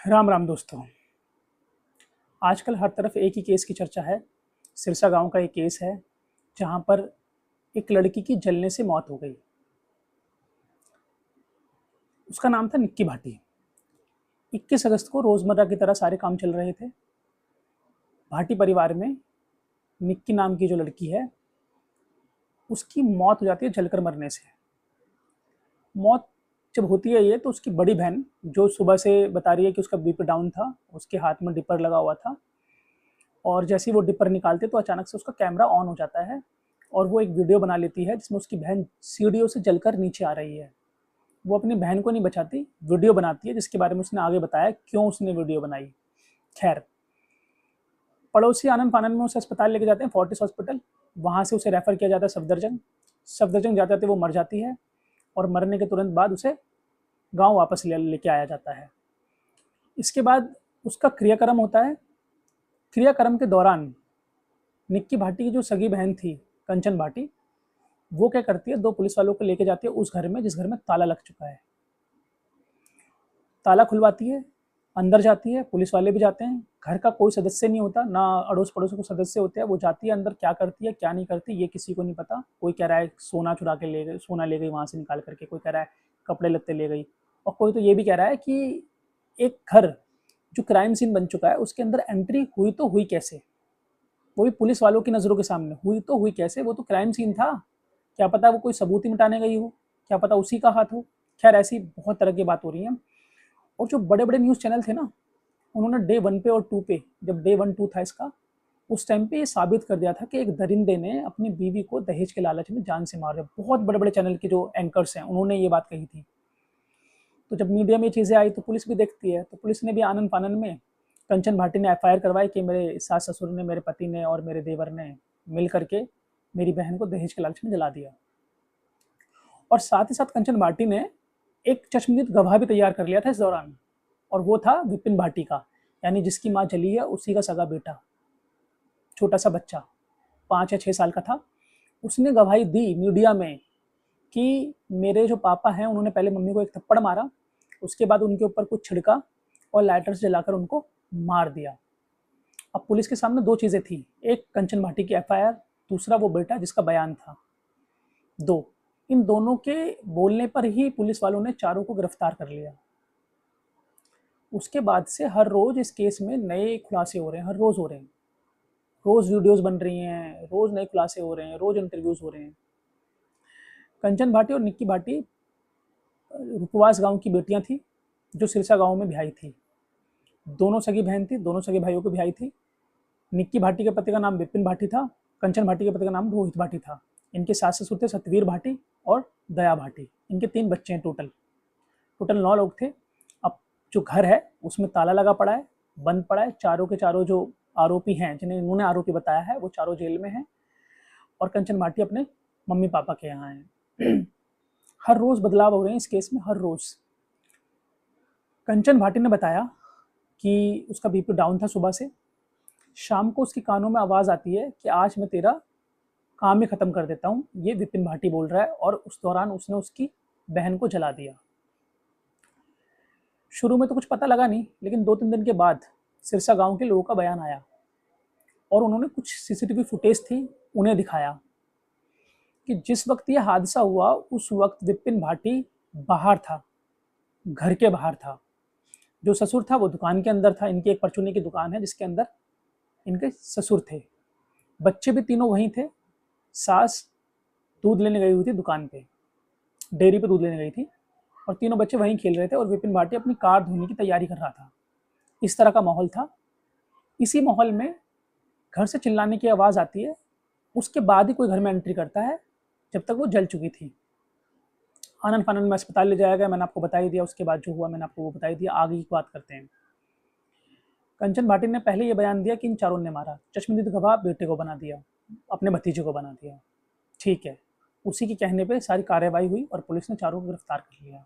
राम राम दोस्तों। आजकल हर तरफ एक ही केस की चर्चा है। सिरसा गांव का एक केस है जहां पर एक लड़की की जलने से मौत हो गई। उसका नाम था निक्की भाटी। 21 अगस्त को रोजमर्रा की तरह सारे काम चल रहे थे। भाटी परिवार में निक्की नाम की जो लड़की है उसकी मौत हो जाती है जलकर मरने से। मौत जब होती है ये तो उसकी बड़ी बहन जो सुबह से बता रही है कि उसका बीपी डाउन था, उसके हाथ में डिपर लगा हुआ था और जैसे ही वो डिपर निकालते तो अचानक से उसका कैमरा ऑन हो जाता है और वो एक वीडियो बना लेती है जिसमें उसकी बहन सीढ़ियों से जलकर नीचे आ रही है। वो अपनी बहन को नहीं बचाती, वीडियो बनाती है जिसके बारे में उसने आगे बताया क्यों उसने वीडियो बनाई। खैर, पड़ोसी आनन फानन में उसे अस्पताल लेके जाते हैं, फोर्टिस हॉस्पिटल। वहाँ से उसे रेफर किया जाता है सफदरजंग। सफदरजंग जाते जाते वो मर जाती है और मरने के तुरंत बाद उसे गाँव वापस लेके आया जाता है। इसके बाद उसका क्रियाक्रम होता है। क्रियाक्रम के दौरान निक्की भाटी की जो सगी बहन थी, कंचन भाटी, वो क्या करती है, 2 पुलिस वालों को लेके जाती है उस घर में जिस घर में ताला लग चुका है। ताला खुलवाती है, अंदर जाती है, पुलिस वाले भी जाते हैं। घर का कोई सदस्य नहीं होता, ना अड़ोस पड़ोस को सदस्य होते हैं। वो जाती है अंदर, क्या करती है क्या नहीं करती ये किसी को नहीं पता। कोई कह रहा है सोना चुरा के ले गई, सोना ले गई वहाँ से निकाल करके, कोई कह रहा है कपड़े लत्ते ले गई, और कोई तो ये भी कह रहा है कि एक घर जो क्राइम सीन बन चुका है उसके अंदर एंट्री हुई तो हुई कैसे, वो भी पुलिस वालों की नज़रों के सामने हुई तो हुई कैसे, वो तो क्राइम सीन था। क्या पता वो कोई सबूत ही मिटाने गई हो, क्या पता उसी का हाथ हो। खैर, ऐसी बहुत तरह की बात हो रही है। और जो बड़े बड़े न्यूज़ चैनल थे ना, उन्होंने डे 1 पे और 2 पे, जब डे 1 2 था इसका, उस टाइम पे ये साबित कर दिया था कि एक दरिंदे ने अपनी बीवी को दहेज के लालच में जान से मार दिया। बहुत बड़े बड़े चैनल के जो एंकर्स हैं उन्होंने ये बात कही थी। तो जब मीडिया में ये चीज़ें आई तो पुलिस भी देखती है, तो पुलिस ने भी आनन फानन में कंचन भाटी ने एफआईआर करवाई कि मेरे सास ससुर ने, मेरे पति ने और मेरे देवर ने मिल करके मेरी बहन को दहेज के लालच में जला दिया। और साथ ही साथ कंचन भाटी ने एक चश्मदीद गवाह भी तैयार कर लिया था इस दौरान, और वो था विपिन भाटी का, यानी जिसकी माँ जली है उसी का सगा बेटा, छोटा सा बच्चा 5 या 6 साल का था। उसने गवाही दी मीडिया में कि मेरे जो पापा हैं उन्होंने पहले मम्मी को एक थप्पड़ मारा, उसके बाद उनके ऊपर कुछ छिड़का और लाइटर से जलाकर उनको मार दिया। अब पुलिस के सामने 2 चीज़ें थी, एक कंचन भाटी की एफआईआर, दूसरा वो बेटा जिसका बयान था। 2, इन दोनों के बोलने पर ही पुलिस वालों ने चारों को गिरफ्तार कर लिया। उसके बाद से हर रोज़ इस केस में नए खुलासे हो रहे हैं, हर रोज़ हो रहे हैं। रोज़ वीडियोस बन रही हैं, रोज़ नए खुलासे हो रहे हैं, रोज़ इंटरव्यूज़ हो रहे हैं। कंचन भाटी और निक्की भाटी रुपवास गांव की बेटियां थी जो सिरसा गांव में ब्याही थी। दोनों सगी बहन थी, दोनों सगे भाइयों को ब्याही थी। निक्की भाटी के पति का नाम विपिन भाटी था, कंचन भाटी के पति का नाम रोहित भाटी था। इनके सास ससुर थे सतवीर भाटी और दया भाटी। इनके 3 बच्चे हैं टोटल। टोटल 9 लोग थे। अब जो घर है उसमें ताला लगा पड़ा है, बंद पड़ा है। चारों के चारों जो आरोपी हैं, जिन्हें इन्होंने आरोपी बताया है, वो चारों जेल में हैं और कंचन भाटी अपने मम्मी पापा के यहाँ हैं। हर रोज़ बदलाव हो रहे हैं इस केस में, हर रोज़। कंचन भाटी ने बताया कि उसका बीपी डाउन था सुबह से। शाम को उसके कानों में आवाज़ आती है कि आज मैं तेरा काम ही ख़त्म कर देता हूँ, ये विपिन भाटी बोल रहा है, और उस दौरान उसने उसकी बहन को जला दिया। शुरू में तो कुछ पता लगा नहीं, लेकिन 2-3 दिन के बाद सिरसा गांव के लोगों का बयान आया और उन्होंने कुछ सीसीटीवी फुटेज थी उन्हें दिखाया कि जिस वक्त ये हादसा हुआ उस वक्त विपिन भाटी बाहर था, घर के बाहर था। जो ससुर था वो दुकान के अंदर था। इनकी एक परचूनी की दुकान है जिसके अंदर इनके ससुर थे। बच्चे भी तीनों वहीं थे। सास दूध लेने गई हुई थी दुकान पे, डेयरी पे दूध लेने गई थी, और तीनों बच्चे वहीं खेल रहे थे और विपिन भाटी अपनी कार धोने की तैयारी कर रहा था। इस तरह का माहौल था। इसी माहौल में घर से चिल्लाने की आवाज़ आती है। उसके बाद ही कोई घर में एंट्री करता है, जब तक वो जल चुकी थी। आनन फानन में अस्पताल ले जाया गया, मैंने आपको बता ही दिया। उसके बाद जो हुआ मैंने आपको वो बता ही दिया। आगे की बात करते हैं। कंचन भाटी ने पहले ये बयान दिया कि इन चारों ने मारा। चश्मदीद गवाह बेटे को बना दिया, अपने भतीजे को बना दिया। ठीक है, उसी के कहने पे सारी कार्रवाई हुई और पुलिस ने चारों को गिरफ्तार कर लिया।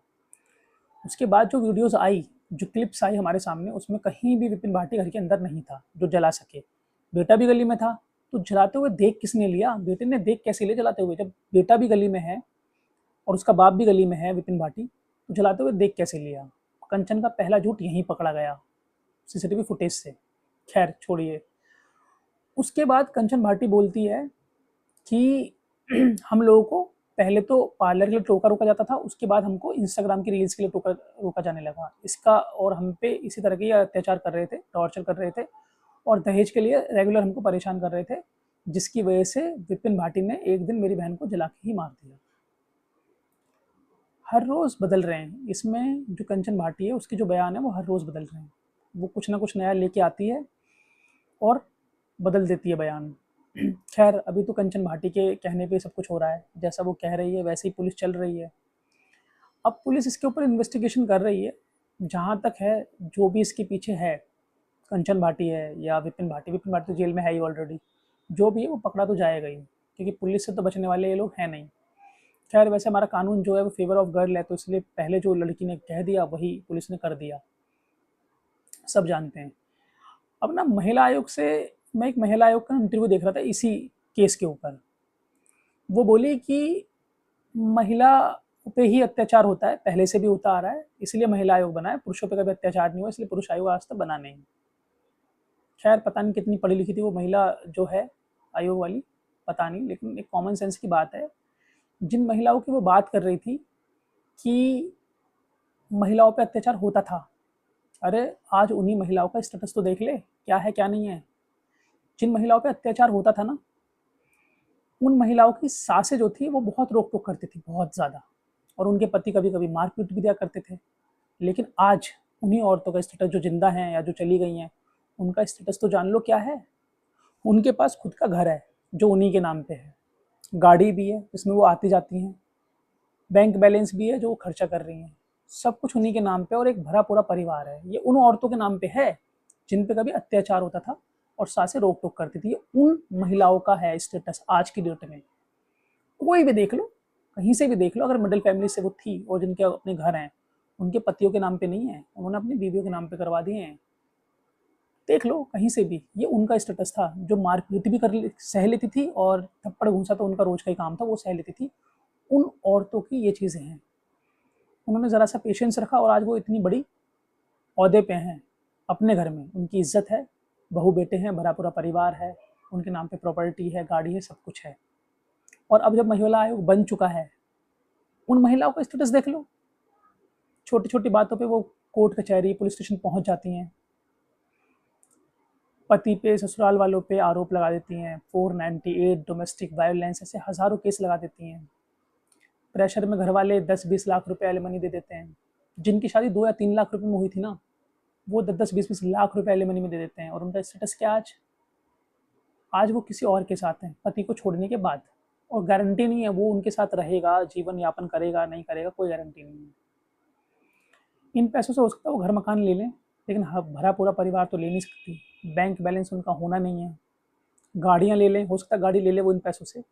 उसके बाद जो वीडियोस आई, जो क्लिप्स आई हमारे सामने, उसमें कहीं भी विपिन भाटी घर के अंदर नहीं था जो जला सके। बेटा भी गली में था, तो जलाते हुए देख किसने लिया? बेटे ने देख कैसे लिया जलाते हुए? जब बेटा भी गली में है और उसका बाप भी गली में है विपिन भाटी, तो जलाते हुए देख कैसे लिया? कंचन का पहला झूठ यहीं पकड़ा गया। सीसीटीवी फुटेज से। खैर छोड़िए। उसके बाद कंचन भाटी बोलती है कि हम लोगों को पहले तो पार्लर के लिए रोका जाता था, उसके बाद हमको इंस्टाग्राम की रील्स के लिए रोका जाने लगा इसका, और हम पे इसी तरह के अत्याचार कर रहे थे, टॉर्चर कर रहे थे, और दहेज के लिए रेगुलर हमको परेशान कर रहे थे, जिसकी वजह से विपिन भाटी ने एक दिन मेरी बहन को जला के ही मार दिया। हर रोज़ बदल रहे हैं इसमें, जो कंचन भाटी है उसके जो बयान है वो हर रोज़ बदल रहे हैं। वो कुछ ना कुछ नया लेके आती है और बदल देती है बयान। खैर अभी तो कंचन भाटी के कहने पे सब कुछ हो रहा है, जैसा वो कह रही है वैसे ही पुलिस चल रही है। अब पुलिस इसके ऊपर इन्वेस्टिगेशन कर रही है। जहाँ तक है जो भी इसके पीछे है, कंचन भाटी है या विपिन भाटी तो जेल में है ही ऑलरेडी, जो भी है वो पकड़ा तो जाएगा ही, क्योंकि पुलिस से तो बचने वाले ये लोग हैं नहीं। खैर वैसे हमारा कानून जो है वो फेवर ऑफ गर्ल है, तो इसलिए पहले जो लड़की ने कह दिया वही पुलिस ने कर दिया, सब जानते हैं। अब ना महिला आयोग से, मैं एक महिला आयोग का इंटरव्यू देख रहा था इसी केस के ऊपर। वो बोली कि महिला पे ही अत्याचार होता है, पहले से भी होता आ रहा है, इसलिए महिला आयोग बना है, पुरुषों पे कभी अत्याचार नहीं हुआ, इसलिए पुरुष आयोग आज तक बना नहीं। खैर पता नहीं कितनी पढ़ी लिखी थी वो महिला जो है आयोग वाली, पता नहीं, लेकिन एक कॉमन सेंस की बात है। जिन महिलाओं की वो बात कर रही थी कि महिलाओं पे अत्याचार होता था, अरे आज उन्हीं महिलाओं का स्टेटस तो देख ले, क्या है क्या नहीं है। जिन महिलाओं पे अत्याचार होता था ना, उन महिलाओं की सासें जो थी वो बहुत रोक टोक करती थी, बहुत ज़्यादा, और उनके पति कभी कभी मारपीट भी दिया करते थे। लेकिन आज उन्हीं औरतों का स्टेटस, जो जिंदा हैं या जो चली गई हैं, उनका स्टेटस तो जान लो क्या है। उनके पास खुद का घर है जो उन्हीं के नाम पे है, गाड़ी भी है जिसमें वो आती जाती हैं, बैंक बैलेंस भी है जो वो खर्चा कर रही हैं, सब कुछ उन्हीं के नाम पे, और एक भरा पूरा परिवार है। ये उन औरतों के नाम पे है जिन पे कभी अत्याचार होता था और सासें रोक टोक करती थी। ये उन महिलाओं का है स्टेटस आज की डेट में। कोई भी देख लो, कहीं से भी देख लो, अगर मिडिल फैमिली से वो थी और जिनके अपने घर हैं, उनके पतियों के नाम पे नहीं है, उन्होंने अपनी बीवियों के नाम पे करवा दिए हैं। देख लो कहीं से भी, ये उनका स्टेटस था। जो मारपीट भी सह लेती थी और थप्पड़ घूंसा तो उनका रोज का ही काम था, वो सह लेती थी। उन औरतों की ये चीज़ें हैं। उन्होंने ज़रा सा पेशेंस रखा और आज वो इतनी बड़ी ओहदे पे हैं, अपने घर में उनकी इज्जत है, बहू बेटे हैं, भरा पूरा परिवार है, उनके नाम पे प्रॉपर्टी है, गाड़ी है, सब कुछ है। और अब जब महिला आयोग बन चुका है, उन महिलाओं का स्टेटस देख लो। छोटी छोटी बातों पे वो कोर्ट कचहरी पुलिस स्टेशन पहुंच जाती हैं, पति पे ससुराल वालों पे आरोप लगा देती हैं, 498 डोमेस्टिक वायलेंस, ऐसे हज़ारों केस लगा देती हैं। प्रेशर में घर वाले 10-20 लाख रुपए एलिमनी दे देते हैं। जिनकी शादी 2 या 3 लाख रुपए में हुई थी ना, वो 10-10, 20-20 लाख रुपए एलिमनी में दे देते हैं। और उनका स्टेटस क्या आज? आज वो किसी और के साथ हैं पति को छोड़ने के बाद, और गारंटी नहीं है वो उनके साथ रहेगा, जीवन यापन करेगा नहीं करेगा, कोई गारंटी नहीं है। इन पैसों से हो सकता है वो घर मकान ले लें, लेकिन भरा पूरा परिवार तो ले नहीं सकती। बैंक बैलेंस उनका होना नहीं है। गाड़ियाँ ले लें, हो सकता है गाड़ी ले ले वो इन पैसों से,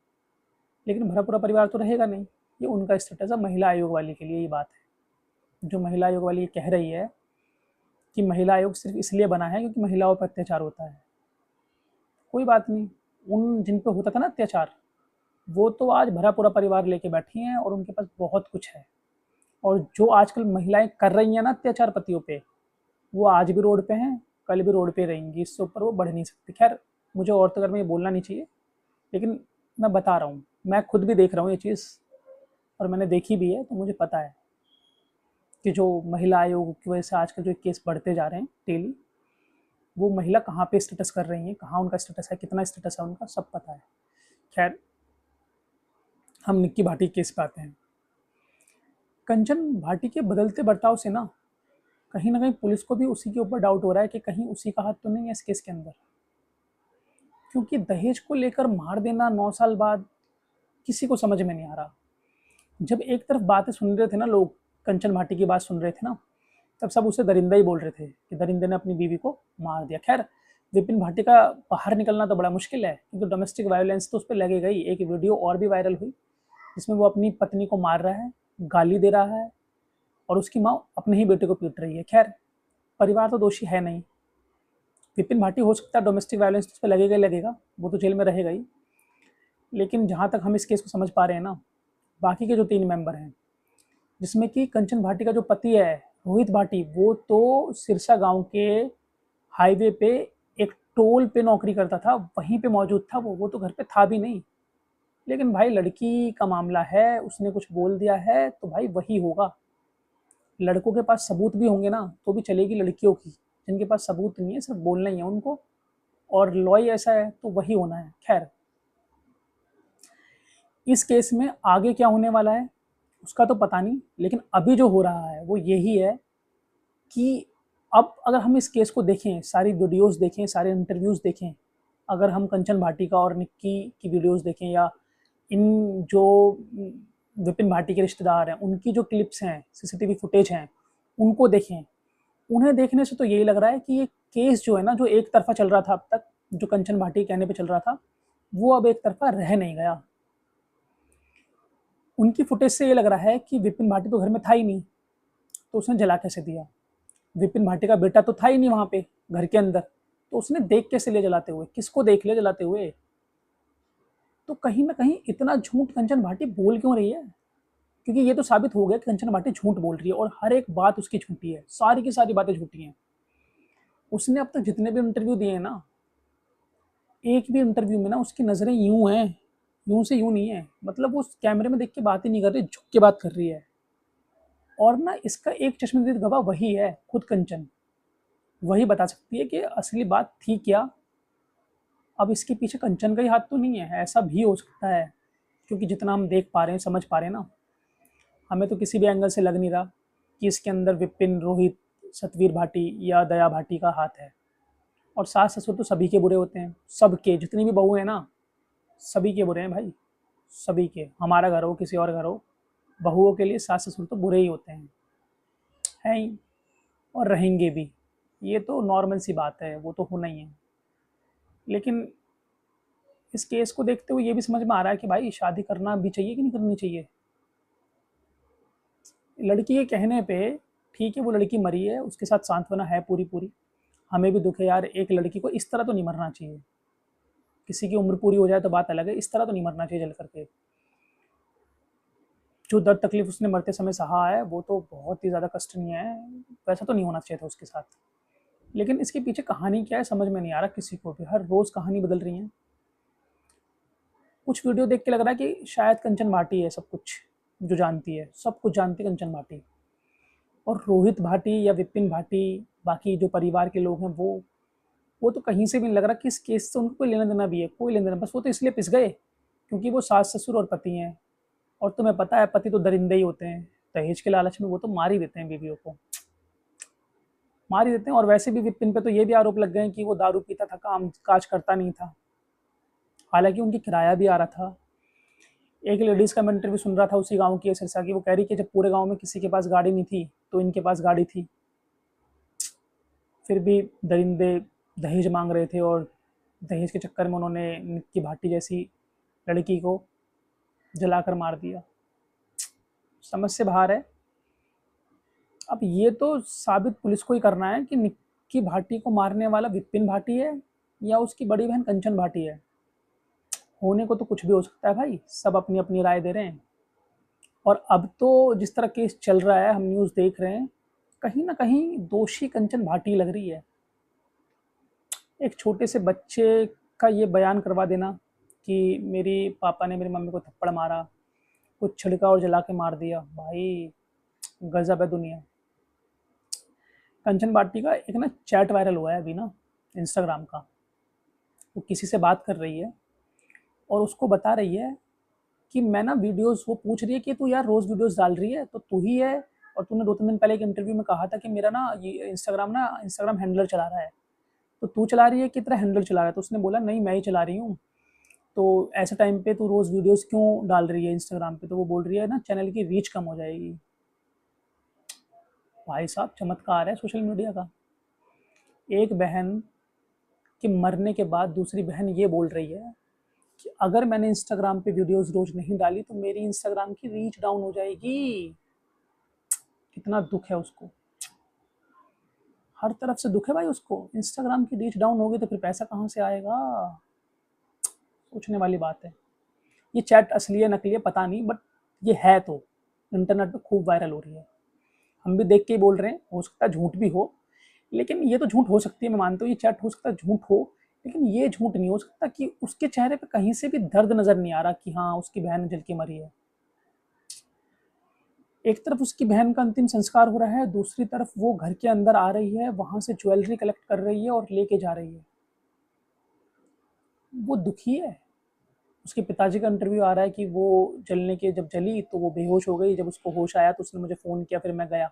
लेकिन भरा पूरा परिवार तो रहेगा नहीं। ये उनका स्टेटस है। महिला आयोग वाली के लिए ये बात है। जो महिला आयोग वाली ये कह रही है कि महिला आयोग सिर्फ इसलिए बना है क्योंकि महिलाओं पर अत्याचार होता है, कोई बात नहीं। उन जिन पे होता था ना अत्याचार, वो तो आज भरा पूरा परिवार लेके बैठी हैं और उनके पास बहुत कुछ है। और जो आजकल महिलाएं कर रही हैं ना अत्याचार पतियों पे, वो आज भी रोड पे हैं, कल भी रोड पे रहेंगी, इससे ऊपर वो बढ़ नहीं सकती। खैर मुझे औरतों घर में ये बोलना नहीं चाहिए, लेकिन मैं बता रहा हूँ, मैं खुद भी देख रहा हूँ ये चीज़, और मैंने देखी भी है, तो मुझे पता है कि जो महिला आयोग की वजह से आजकल जो केस बढ़ते जा रहे हैं डेली, वो महिला कहाँ पे स्टेटस कर रही हैं, कहाँ उनका स्टेटस है, कितना स्टेटस है उनका, सब पता है। खैर हम निक्की भाटी केस पे आते हैं। कंचन भाटी के बदलते बर्ताव से ना कहीं पुलिस को भी उसी के ऊपर डाउट हो रहा है कि कहीं उसी का हाथ तो नहीं है इस केस के अंदर। क्योंकि दहेज को लेकर मार देना 9 साल बाद किसी को समझ में नहीं आ रहा। जब एक तरफ बातें सुन रहे थे ना लोग, कंचन भाटी की बात सुन रहे थे ना, तब सब उसे दरिंदा ही बोल रहे थे कि दरिंदे ने अपनी बीवी को मार दिया। खैर विपिन भाटी का बाहर निकलना तो बड़ा मुश्किल है, क्योंकि डोमेस्टिक वायलेंस तो उस पर लगेगा ही। एक वीडियो और भी वायरल हुई जिसमें वो अपनी पत्नी को मार रहा है, गाली दे रहा है, और उसकी माँ अपने ही बेटे को पीट रही है। खैर परिवार तो दोषी है नहीं, विपिन भाटी हो सकता है डोमेस्टिक वायलेंस तो उस पर लगेगा ही लगेगा, वो तो जेल में रहेगा ही। लेकिन जहाँ तक हम इस केस को समझ पा रहे हैं ना, बाकी के जो 3 मेंबर हैं, जिसमें कि कंचन भाटी का जो पति है रोहित भाटी, वो तो सिरसा गांव के हाईवे पे एक टोल पे नौकरी करता था, वहीं पे मौजूद था वो तो घर पे था भी नहीं। लेकिन भाई लड़की का मामला है, उसने कुछ बोल दिया है तो भाई वही होगा। लड़कों के पास सबूत भी होंगे ना तो भी चलेगी लड़कियों की, जिनके पास सबूत नहीं है सिर्फ बोलना ही है उनको, और लॉ ही ऐसा है तो वही होना है। खैर, इस केस में आगे क्या होने वाला है उसका तो पता नहीं, लेकिन अभी जो हो रहा है वो यही है कि अब अगर हम इस केस को देखें, सारी वीडियोस देखें, सारे इंटरव्यूज देखें, अगर हम कंचन भाटिका और निक्की की वीडियोस देखें, या इन जो विपिन भाटी के रिश्तेदार हैं उनकी जो क्लिप्स हैं, सीसीटीवी फुटेज हैं, उनको देखें, उन्हें देखने से तो यही लग रहा है कि ये केस जो है ना, जो एक तरफा चल रहा था अब तक, जो कंचन भाटी के कहने पे चल रहा था, वो अब एक तरफा रह नहीं गया। उनकी फुटेज से ये लग रहा है कि विपिन भाटी तो घर में था ही नहीं, तो उसने जला कैसे दिया? विपिन भाटी का बेटा तो था ही नहीं वहां पे घर के अंदर, तो उसने देख कैसे लिया जलाते हुए? किसको देख लिया जलाते हुए? तो कहीं ना कहीं इतना झूठ कंचन भाटी बोल क्यों रही है? क्योंकि ये तो साबित हो गया कि कंचन भाटी झूठ बोल रही है, और हर एक बात उसकी झूठी है, सारी की सारी बातें झूठी हैं। उसने अब तक जितने भी इंटरव्यू दिए हैं ना, एक भी इंटरव्यू में ना उसकी नज़रें यूं हैं, यूं से यूं नहीं है, मतलब वो कैमरे में देख के बात ही नहीं कर रही, झुक के बात कर रही है। और ना इसका एक चश्मदीद गवाह वही है, खुद कंचन। वही बता सकती है कि असली बात थी क्या। अब इसके पीछे कंचन का ही हाथ तो नहीं है, ऐसा भी हो सकता है, क्योंकि जितना हम देख पा रहे हैं, समझ पा रहे हैं ना, हमें तो किसी भी एंगल से लग नहीं रहा कि इसके अंदर विपिन, रोहित, सतवीर भाटी या दया भाटी का हाथ है। और सास ससुर तो सभी के बुरे होते हैं, सबके, जितनी भी बहू है ना, सभी के बुरे हैं भाई, सभी के। हमारा घर हो, किसी और घर हो, बहुओं के लिए सास ससुर तो बुरे ही होते हैं ही, और रहेंगे भी। ये तो नॉर्मल सी बात है, वो तो होना ही है। लेकिन इस केस को देखते हुए ये भी समझ में आ रहा है कि भाई शादी करना भी चाहिए कि नहीं करनी चाहिए। लड़की के कहने पे ठीक है, वो लड़की मरी है, उसके साथ सांत्वना है पूरी पूरी। हमें भी दुख है यार, एक लड़की को इस तरह तो नहीं मरना चाहिए। किसी की उम्र पूरी हो जाए तो बात अलग है, इस तरह तो नहीं मरना चाहिए जल करके। जो दर्द तकलीफ उसने मरते समय सहा है वो तो बहुत ही ज़्यादा कष्टनीय है, वैसा तो नहीं होना चाहिए था उसके साथ। लेकिन इसके पीछे कहानी क्या है समझ में नहीं आ रहा किसी को भी, हर रोज़ कहानी बदल रही है। कुछ वीडियो देख के लग रहा है कि शायद कंचन भाटी है सब कुछ जो जानती है, सब कुछ जानती है कंचन भाटी। और रोहित भाटी या विपिन भाटी, बाकी जो परिवार के लोग हैं, वो तो कहीं से भी नहीं लग रहा कि इस केस से उनको कोई लेना देना भी है, कोई लेना देना। बस वो तो इसलिए पिस गए क्योंकि वो सास ससुर और पति हैं, और तुम्हें पता है पति तो दरिंदे ही होते हैं, दहेज के लालच में वो तो मार ही देते हैं बीवियों को, मार ही देते हैं। और वैसे भी विपिन पे तो ये भी आरोप लग गए हैं कि वो दारू पीता था, काम काज करता नहीं था, हालांकि उनकी किराया भी आ रहा था। एक लेडीज़ का मैं इंटरव्यू सुन रहा था उसी गांव की है, सिरसा की, वो कह रही कि जब पूरे गांव में किसी के पास गाड़ी नहीं थी तो इनके पास गाड़ी थी, फिर भी दरिंदे दहेज मांग रहे थे, और दहेज के चक्कर में उन्होंने निक्की भाटी जैसी लड़की को जलाकर मार दिया। समझ से बाहर है। अब ये तो साबित पुलिस को ही करना है कि निक्की भाटी को मारने वाला विपिन भाटी है या उसकी बड़ी बहन कंचन भाटी है। होने को तो कुछ भी हो सकता है भाई, सब अपनी अपनी राय दे रहे हैं। और अब तो जिस तरह केस चल रहा है, हम न्यूज़ देख रहे हैं, कहीं ना कहीं दोषी कंचन भाटी लग रही है। एक छोटे से बच्चे का ये बयान करवा देना कि मेरी पापा ने मेरी मम्मी को थप्पड़ मारा, कुछ छिड़का और जला के मार दिया, भाई गजब है दुनिया। कंचन भाटी का एक ना चैट वायरल हुआ है अभी ना, इंस्टाग्राम का। वो किसी से बात कर रही है और उसको बता रही है कि मैं ना वीडियोस, वो पूछ रही है कि तू यार रोज़ वीडियोस डाल रही है तो तू ही है, और तूने 2-3 दिन पहले एक इंटरव्यू में कहा था कि मेरा ना ये इंस्टाग्राम हैंडलर चला रहा है, तो तू चला रही है कि तेरा हैंडलर चला रहा है? तो उसने बोला नहीं, मैं ही चला रही हूँ। तो ऐसे टाइम पे तू रोज़ वीडियोस क्यों डाल रही है इंस्टाग्राम पे? तो वो बोल रही है ना चैनल की रीच कम हो जाएगी। भाई साहब चमत्कार है सोशल मीडिया का। एक बहन के मरने के बाद दूसरी बहन ये बोल रही है कि अगर मैंने इंस्टाग्राम पे वीडियोस रोज नहीं डाली तो मेरी इंस्टाग्राम की रीच डाउन हो जाएगी। कितना दुख है उसको, हर तरफ से दुख है भाई उसको। इंस्टाग्राम की रीच डाउन होगी तो फिर पैसा कहाँ से आएगा? सोचने वाली बात है। ये चैट असली है नकली है पता नहीं, बट ये है तो इंटरनेट पे खूब वायरल हो रही है। हम भी देख के ही बोल रहे हैं, हो सकता है झूठ भी हो, लेकिन ये तो झूठ हो सकती है, मैं मानता हूँ ये चैट हो सकता है झूठ हो, लेकिन ये झूठ नहीं हो सकता कि उसके चेहरे पे कहीं से भी दर्द नज़र नहीं आ रहा कि हाँ, उसकी बहन जल के मरी है। एक तरफ उसकी बहन का अंतिम संस्कार हो रहा है, दूसरी तरफ वो घर के अंदर आ रही है, वहाँ से ज्वेलरी कलेक्ट कर रही है और लेके जा रही है। वो दुखी है। उसके पिताजी का इंटरव्यू आ रहा है कि वो जलने के जब जली तो वो बेहोश हो गई, जब उसको होश आया तो उसने मुझे फ़ोन किया, फिर मैं गया।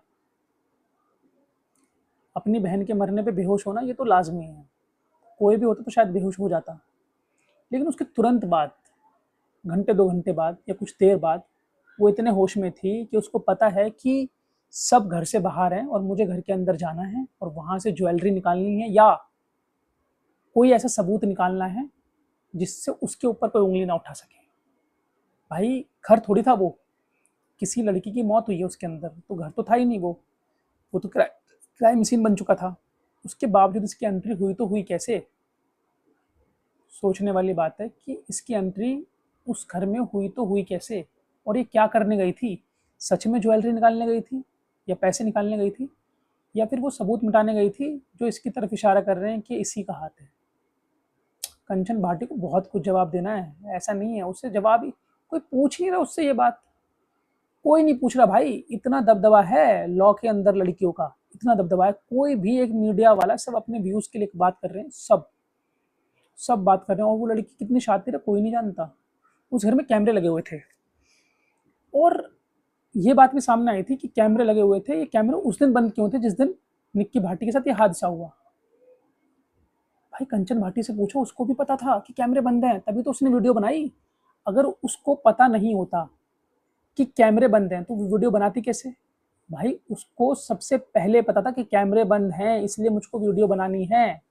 अपनी बहन के मरने पे बेहोश होना ये तो लाज़मी है, कोई भी होता तो शायद बेहोश हो जाता। लेकिन उसके तुरंत बाद, घंटे 2 घंटे बाद या कुछ देर बाद, वो इतने होश में थी कि उसको पता है कि सब घर से बाहर हैं और मुझे घर के अंदर जाना है और वहाँ से ज्वेलरी निकालनी है या कोई ऐसा सबूत निकालना है जिससे उसके ऊपर कोई उँगली ना उठा सके। भाई घर थोड़ी था वो, किसी लड़की की मौत हुई है उसके अंदर, तो घर तो था ही नहीं वो तो क्राइम सीन बन चुका था। उसके बावजूद इसकी एंट्री हुई तो हुई कैसे? सोचने वाली बात है कि इसकी एंट्री उस घर में हुई तो हुई कैसे? और ये क्या करने गई थी? सच में ज्वेलरी निकालने गई थी या पैसे निकालने गई थी या फिर वो सबूत मिटाने गई थी जो इसकी तरफ इशारा कर रहे हैं कि इसी का हाथ है। कंचन भाटी को बहुत कुछ जवाब देना है, ऐसा नहीं है उससे जवाब ही कोई पूछ नहीं रहा उससे ये बात, कोई नहीं पूछ रहा भाई। इतना दबदबा है लॉ के अंदर लड़कियों का, इतना दबदबा है, कोई भी एक मीडिया वाला, सब अपने व्यूज के लिए बात कर रहे हैं, सब बात कर रहे हैं। और वो लड़की कितनी शातिर है कोई नहीं जानता। उस घर में कैमरे लगे हुए थे और ये बात भी सामने आई थी कि कैमरे लगे हुए थे, ये कैमरे उस दिन बंद क्यों थे जिस दिन निक्की भाटी के साथ ये हादसा हुआ। भाई कंचन भाटी से पूछो, उसको भी पता था कि कैमरे बंद हैं, तभी तो उसने वीडियो बनाई। अगर उसको पता नहीं होता कि कैमरे बंद हैं तो वो वीडियो बनाती कैसे? भाई उसको सबसे पहले पता था कि कैमरे बंद हैं इसलिए मुझको वीडियो बनानी है।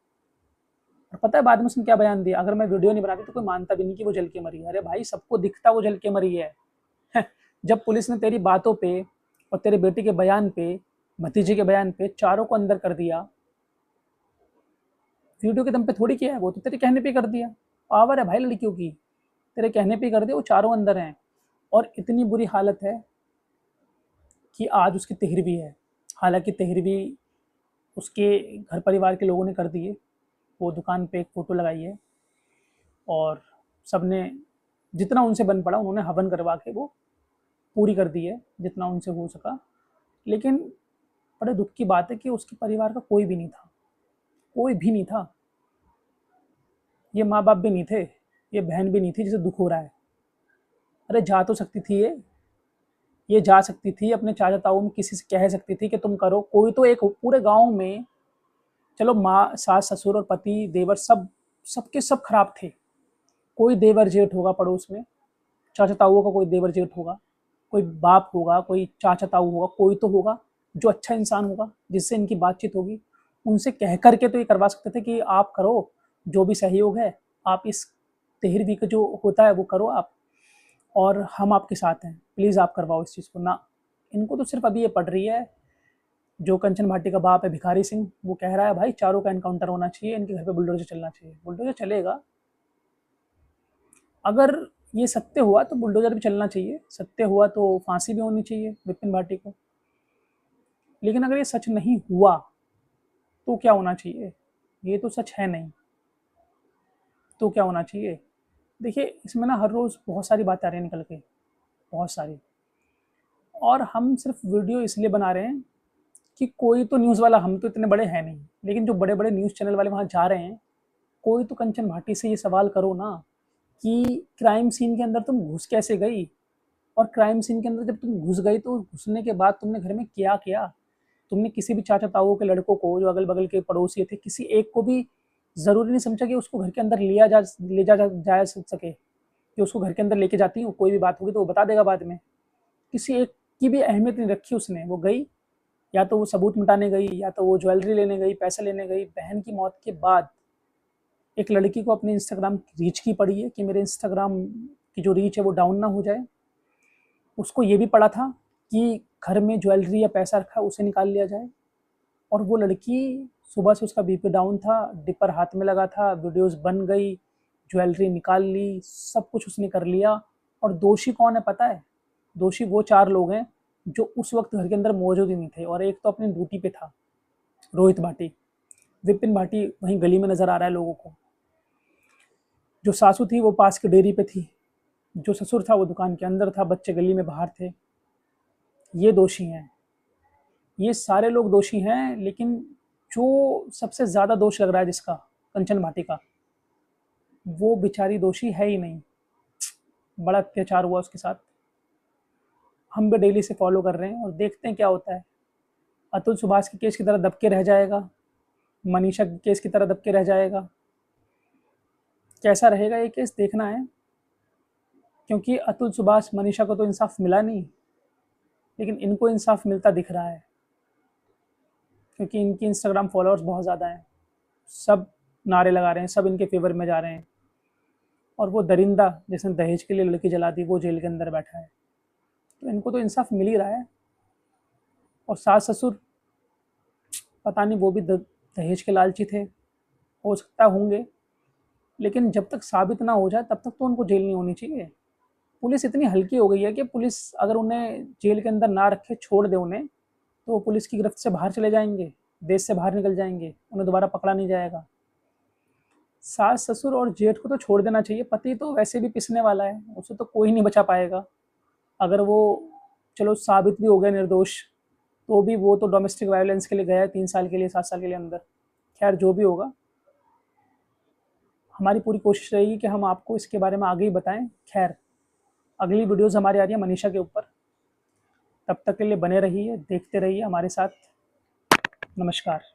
और पता है बाद में उसने क्या बयान दिया, अगर मैं वीडियो नहीं बनाती तो कोई मानता भी नहीं कि वो जल के मरी है। अरे भाई सबको दिखता वो जल के मरी है। जब पुलिस ने तेरी बातों पे और तेरे बेटे के बयान पे, भतीजे के बयान पे चारों को अंदर कर दिया, वीडियो के दम पे थोड़ी किया है, वो तो तेरे कहने पे कर दिया। पावर है भाई लड़कियों की, तेरे कहने पे कर दिया, वो चारों अंदर हैं। और इतनी बुरी हालत है कि आज उसकी तेहरवी है। हालांकि तेहरवी उसके घर परिवार के लोगों ने कर दी है, वो दुकान पे एक फ़ोटो लगाई है और सबने जितना उनसे बन पड़ा उन्होंने हवन करवा के वो पूरी कर दी है जितना उनसे हो सका। लेकिन बड़े दुख की बात है कि उसके परिवार का कोई भी नहीं था, कोई भी नहीं था। ये माँ बाप भी नहीं थे, ये बहन भी नहीं थी जिसे दुख हो रहा है। अरे जा तो सकती थी ये जा सकती थी अपने चाचा ताऊ में किसी से कह सकती थी कि तुम करो, कोई तो एक पूरे गांव में, चलो माँ सास ससुर और पति देवर सबके सब खराब थे। कोई देवर जेठ होगा पड़ोस में, चाचा ताऊ का कोई देवर जेठ होगा, कोई बाप होगा, कोई चाचा ताऊ होगा, कोई तो होगा जो अच्छा इंसान होगा जिससे इनकी बातचीत होगी। उनसे कह करके तो ये करवा सकते थे कि आप करो, जो भी सहयोग है आप इस तेहरवी का जो होता है वो करो आप, और हम आपके साथ हैं, प्लीज़ आप करवाओ इस चीज़ को ना। इनको तो सिर्फ अभी ये पड़ रही है। जो कंचन भाटी का बाप है भिखारी सिंह, वो कह रहा है भाई चारों का एनकाउंटर होना चाहिए, इनके घर पे बुलडोजर चलना चाहिए। बुलडोजर चलेगा, अगर ये सत्य हुआ तो बुलडोजर भी चलना चाहिए, सत्य हुआ तो फांसी भी होनी चाहिए विपिन भाटी को। लेकिन अगर ये सच नहीं हुआ तो क्या होना चाहिए? ये तो सच है नहीं, तो क्या होना चाहिए? देखिए इसमें ना हर रोज़ बहुत सारी बातें आ रही हैं निकल के, बहुत सारी। और हम सिर्फ वीडियो इसलिए बना रहे हैं कि कोई तो न्यूज़ वाला, हम तो इतने बड़े हैं नहीं, लेकिन जो बड़े बड़े न्यूज़ चैनल वाले वहाँ जा रहे हैं, कोई तो कंचन भाटी से ये सवाल करो ना कि क्राइम सीन के अंदर तुम घुस कैसे गई, और क्राइम सीन के अंदर जब तुम घुस गई तो घुसने के बाद तुमने घर में क्या किया? तुमने किसी भी चाचा ताऊ के लड़कों को जो अगल बगल के पड़ोसी थे, किसी एक को भी ज़रूरी नहीं समझा कि उसको घर के अंदर ले जा सके, कि उसको घर के अंदर लेके जाती हूँ, कोई भी बात होगी तो वो बता देगा बाद में। किसी एक की भी अहमियत नहीं रखी उसने, वो गई, या तो वो सबूत मिटाने गई, या तो वो ज्वेलरी लेने गई, पैसे लेने गई। बहन की मौत के बाद एक लड़की को अपने इंस्टाग्राम की रीच की पड़ी है कि मेरे इंस्टाग्राम की जो रीच है वो डाउन ना हो जाए। उसको ये भी पड़ा था कि घर में ज्वेलरी या पैसा रखा उसे निकाल लिया जाए। और वो लड़की, सुबह से उसका बीपी डाउन था, डिपर हाथ में लगा था, वीडियोस बन गई, ज्वेलरी निकाल ली, सब कुछ उसने कर लिया। और दोषी कौन है पता है? दोषी वो 4 लोग हैं जो उस वक्त घर के अंदर मौजूद ही नहीं थे। और एक तो अपनी ड्यूटी पे था, रोहित भाटी। विपिन भाटी वहीं गली में नज़र आ रहा है लोगों को। जो सासू थी वो पास की डेयरी पे थी, जो ससुर था वो दुकान के अंदर था, बच्चे गली में बाहर थे। ये दोषी हैं, ये सारे लोग दोषी हैं, लेकिन जो सबसे ज़्यादा दोष लग रहा है जिसका, कंचन भाटी का, वो बेचारी दोषी है ही नहीं। बड़ा अत्याचार हुआ उसके साथ। हम भी डेली से फॉलो कर रहे हैं और देखते हैं क्या होता है। अतुल सुभाष के केस की तरह दबके रह जाएगा, मनीषा के केस की तरह दबके रह जाएगा, कैसा रहेगा ये केस देखना है। क्योंकि अतुल सुभाष मनीषा को तो इंसाफ मिला नहीं, लेकिन इनको इंसाफ मिलता दिख रहा है, क्योंकि इनकी इंस्टाग्राम फॉलोअर्स बहुत ज़्यादा हैं, सब नारे लगा रहे हैं, सब इनके फेवर में जा रहे हैं। और वो दरिंदा जिसने दहेज के लिए लड़की जला दी वो जेल के अंदर बैठा है, तो इनको तो इंसाफ मिल ही रहा है। और सास ससुर पता नहीं, वो भी दहेज के लालची थे, हो सकता होंगे, लेकिन जब तक साबित ना हो जाए तब तक तो उनको जेल नहीं होनी चाहिए। पुलिस इतनी हल्की हो गई है कि पुलिस अगर उन्हें जेल के अंदर ना रखे, छोड़ दे उन्हें, तो वो पुलिस की गिरफ्त से बाहर चले जाएंगे, देश से बाहर निकल जाएंगे, उन्हें दोबारा पकड़ा नहीं जाएगा। सास ससुर और जेठ को तो छोड़ देना चाहिए, पति तो वैसे भी पिसने वाला है, उसे तो कोई नहीं बचा पाएगा। अगर वो चलो साबित भी हो गया निर्दोष, तो भी वो तो डोमेस्टिक वायलेंस के लिए गया है 3 साल के लिए, 7 साल के लिए अंदर। खैर जो भी होगा, हमारी पूरी कोशिश रहेगी कि हम आपको इसके बारे में आगे ही बताएं। खैर अगली वीडियोज़ हमारी आ रही है मनीषा के ऊपर, तब तक के लिए बने रहिए, देखते रहिए हमारे साथ। नमस्कार।